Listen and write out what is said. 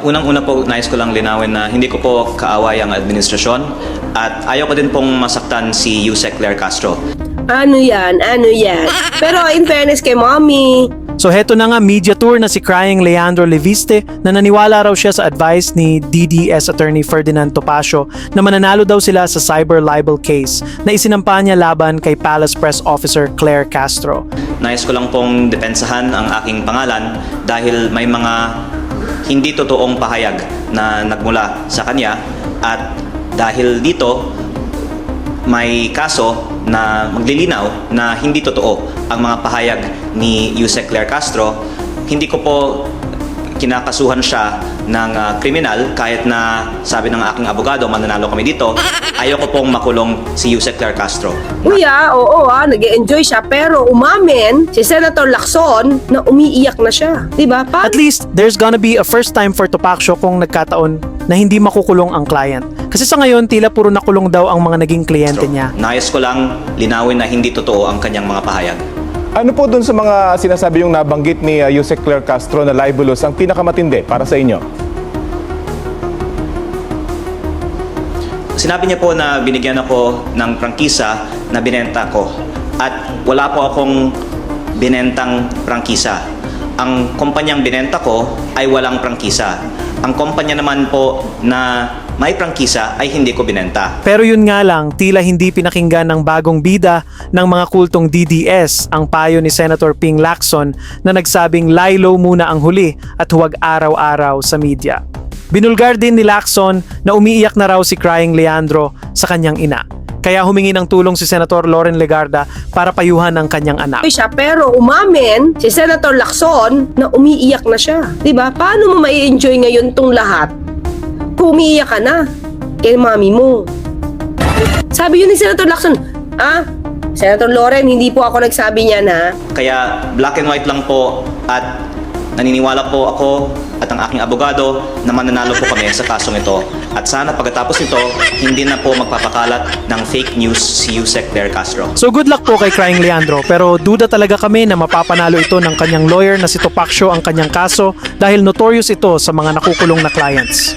Unang-una po, nais ko lang linawin na hindi ko po kaaway ang administrasyon at ayaw ko din pong masaktan si Yusek Claire Castro. Ano yan? Ano yan? Pero in fairness kay mommy, So heto na nga, media tour na si Crying Leandro Leviste na naniwala raw siya sa advice ni DDS Attorney Ferdinand Topacio na mananalo daw sila sa cyber libel case na isinampa niya laban kay Palace Press Officer Claire Castro. Nais ko lang pong depensahan ang aking pangalan dahil may mga hindi totoong pahayag na nagmula sa kanya at dahil dito may kaso na maglilinaw na hindi totoo ang mga pahayag ni Yusek Claire Castro. Hindi ko po kinakasuhan siya ng kriminal kahit na sabi ng aking abogado, mananalo kami dito. Ayoko pong makulong si Yusek Claire Castro. oo nag-enjoy siya pero umamin si Senator Lacson na umiiyak na siya. Diba? At least, there's gonna be a first time for Topacio kung nagkataon na hindi makukulong ang client. Kasi sa ngayon, tila puro nakulong daw ang mga naging kliyente niya. Nais ko lang linawin na hindi totoo ang kanyang mga pahayag. Ano po dun sa mga sinasabi yung nabanggit ni Yusek Claire Castro na libelous ang pinakamatindi para sa inyo? Sinabi niya po na binigyan ako ng prangkisa na binenta ko at wala po akong binentang prangkisa. Ang kumpanyang binenta ko ay walang prangkisa. Ang kumpanya naman po na may prangkisa ay hindi ko binenta. Pero yun nga lang, tila hindi pinakinggan ng bagong bida ng mga kultong DDS ang payo ni Senator Ping Lacson na nagsabing lie low muna ang huli at huwag araw-araw sa media. Binulgar din ni Lacson na umiiyak na raw si Crying Leandro sa kanyang ina. Kaya humingi ng tulong si Senator Loren Legarda para payuhan ang kanyang anak. siya pero umamin si Senator Lacson na umiiyak na siya. Diba? Paano mo mai-enjoy ngayon tong lahat kung umiiyak ka na kay mami mo? Sabi yun ni Senator Lacson, Senator Loren, hindi po ako nagsabi niyan ha. Kaya black and white lang po at naniniwala po ako at ang aking abogado na mananalo po kami sa kasong ito. At sana pagkatapos nito, hindi na po magpapakalat ng fake news si Yusek Claire Castro. So good luck po kay Crying Leandro, pero duda talaga kami na mapapanalo ito ng kanyang lawyer na si Topacio ang kanyang kaso dahil notorious ito sa mga nakukulong na clients.